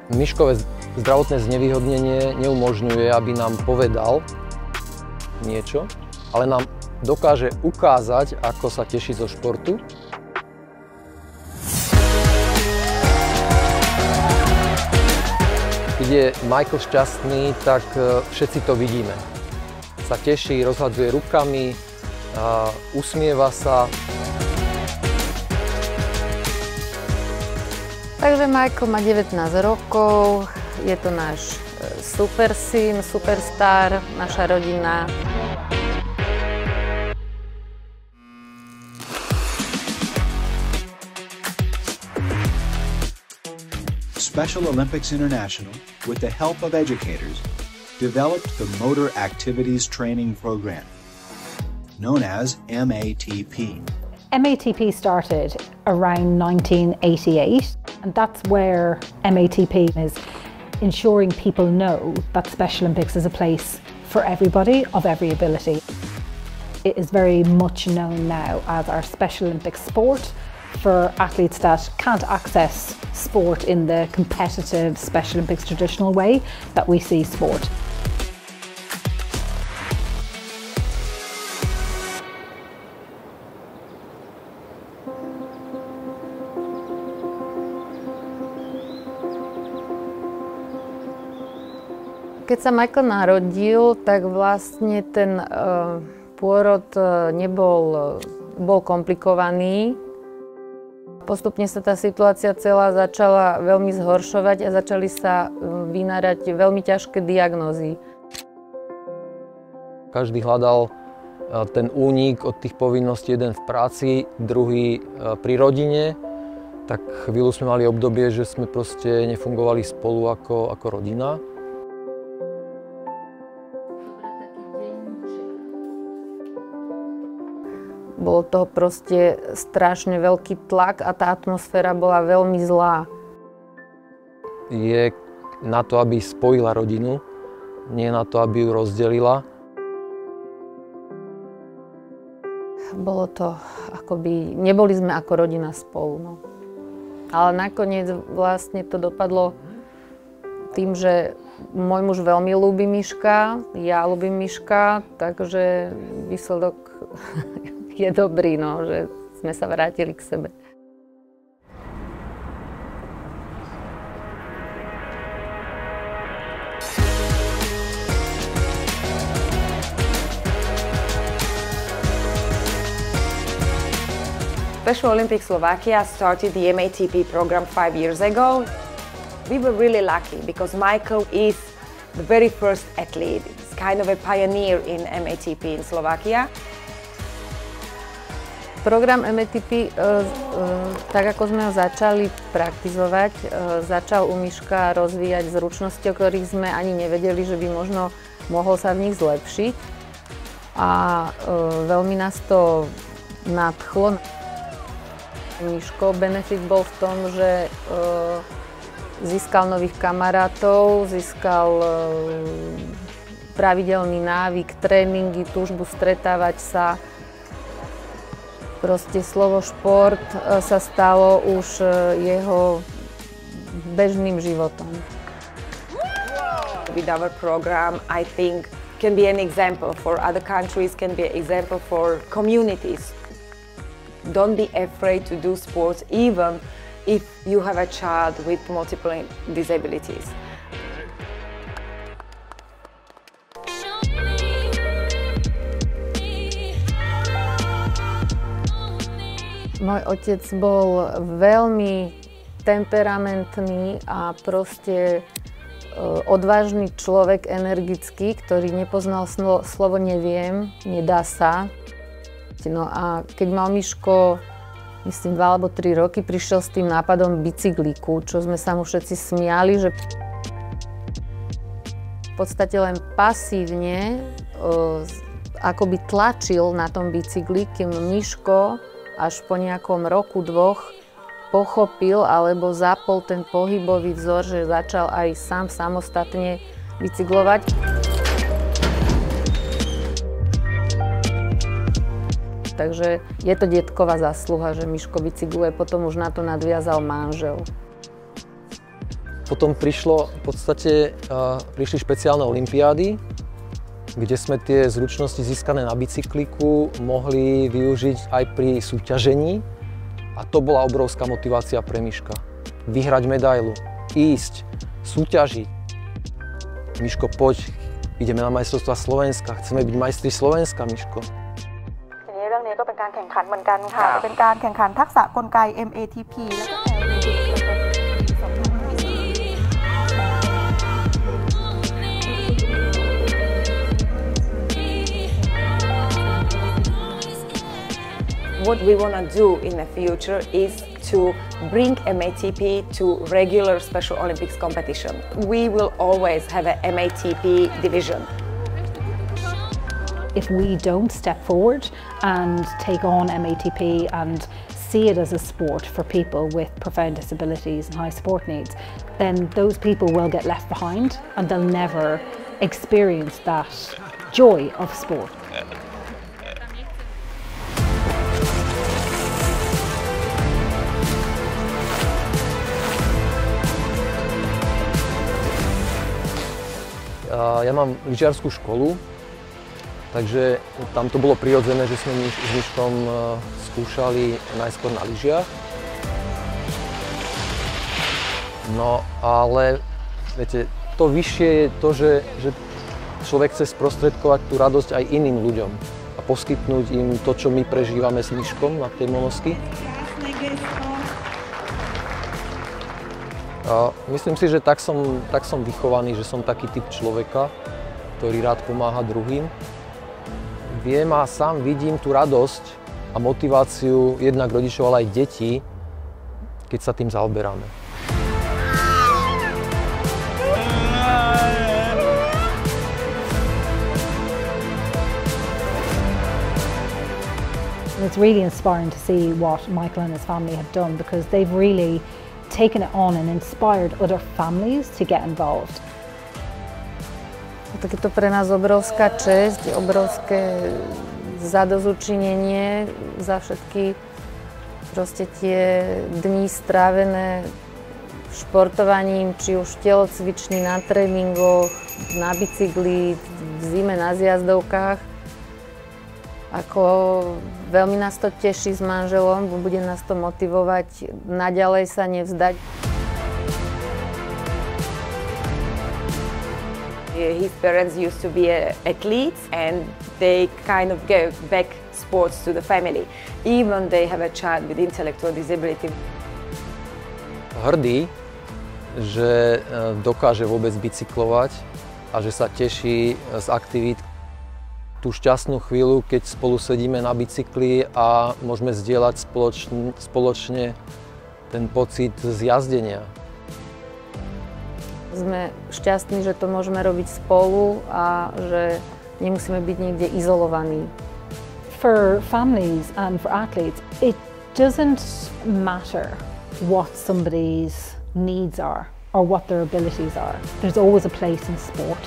Miškové zdravotné znevýhodnenie neumožňuje, aby nám povedal niečo, ale nám dokáže ukázať, ako sa teší zo športu. Keď je Michael šťastný, tak všetci to vidíme. Sa teší, rozhadzuje rukami, usmieva sa. Takže Michael má 19 rokov, je to náš super syn, superstar, naša rodina. Special Olympics International, with the help of educators, developed the Motor Activities Training Program, known as MATP. MATP started around 1988, and that's where MATP is ensuring people know that Special Olympics is a place for everybody of every ability. It is very much known now as our Special Olympics sport for athletes that can't access sport in the competitive Special Olympics traditional way that we see sport. Keď sa Michael narodil, tak vlastne ten pôrod bol komplikovaný. Postupne sa tá situácia celá začala veľmi zhoršovať a začali sa vynárať veľmi ťažké diagnózy. Každý hľadal ten únik od tých povinností, jeden v práci, druhý pri rodine. Tak chvíľu sme mali obdobie, že sme proste nefungovali spolu ako rodina. Bolo to proste strašne veľký tlak a tá atmosféra bola veľmi zlá. Je na to, aby spojila rodinu, nie na to, aby ju rozdelila. Bolo to akoby, neboli sme ako rodina spolu. No. Ale nakoniec vlastne to dopadlo tým, že môj muž veľmi ľúbi Miška, ja ľúbim Miška, takže výsledok je dobrý, no, že sme sa vrátili k sebe. Special Olympics Slovakia started the MATP program 5 years ago. We were really lucky because Michael is the very first athlete. He's kind of a pioneer in MATP in Slovakia. Program MATP, tak ako sme ho začali praktizovať, začal u Miška rozvíjať zručnosti, o ktorých sme ani nevedeli, že by možno mohol sa v nich zlepšiť. A veľmi nás to nadchlo. Miško benefit bol v tom, že získal nových kamarátov, získal pravidelný návyk, tréningy, túžbu stretávať sa. Proste slovo šport sa stalo už jeho bežným životom. With our program, I think, can be an example for other countries, can be an example for communities. Don't be afraid to do sports, even if you have a child with multiple disabilities. Môj otec bol veľmi temperamentný a proste odvážny človek, energický, ktorý nepoznal slovo neviem, nedá sa. No a keď mal Miško, myslím 2 alebo 3 roky, prišiel s tým nápadom bicyklíku, čo sme sa mu všetci smiali, že v podstate len pasívne akoby tlačil na tom bicykli, kým Miško až po nejakom roku, 2 pochopil alebo zapol ten pohybový vzor, že začal aj sám samostatne bicyklovať. Takže je to detková zásluha, že Miško bicykluje, potom už na to nadviazal manžel. Potom prišli špeciálne olympiády, kde sme tie zručnosti získané na bicykliku mohli využiť aj pri súťažení. A to bola obrovská motivácia pre Miška. Vyhrať medailu, ísť, súťažiť. Miško, poď, ideme na majstrovstvá Slovenska, chceme byť majstri Slovenska, Miško. เรื่องนี้ก็เป็นการแข่งขันเหมือนกันค่ะเป็นการแข่งขันทักษะกลไก MATP และก็ What we want to do in the future is to bring MATP to regular Special Olympics competition. We will always have a MATP division. If we don't step forward and take on MATP and see it as a sport for people with profound disabilities and high support needs, then those people will get left behind and they'll never experience that joy of sport. Ja mám lyžiarsku školu, takže tam to bolo prirodzené, že sme s Miškom skúšali najskôr na lyžiach. No ale viete, to vyššie je to, že človek chce sprostredkovať tú radosť aj iným ľuďom a poskytnúť im to, čo my prežívame s Miškom na tej monosky. A myslím si, že tak som vychovaný, že som taký typ človeka, ktorý rád pomáha druhým. Viem a sám vidím tú radosť a motiváciu jednak rodičov, ale aj detí, keď sa tým zaoberáme. It's really inspiring to see what Michael and his family have done because they've really taken it on and inspired other families to get involved. Tak je to pre nás obrovská česť, obrovské zadozučinenie za všetky proste tie dni strávené športovaním, či už telocvičný, na tréningoch, na bicykli, v zime na zjazdovkách. Ako veľmi nás to teší s manželom, bude nás to motivovať naďalej sa nevzdať. His parents used to be athletes and they kind of gave back sports to the family, even they have a child with intellectual disability. Hrdý, že dokáže vôbec bicyklovať a že sa teší z aktivít. Tú šťastnú chvíľu, keď spolu sedíme na bicykli a môžeme zdieľať spoločne ten pocit z jazdenia. Sme šťastní, že to môžeme robiť spolu a že nemusíme byť niekde izolovaní. For families and for athletes, it doesn't matter what somebody's needs are or what their abilities are. There's always a place in sport.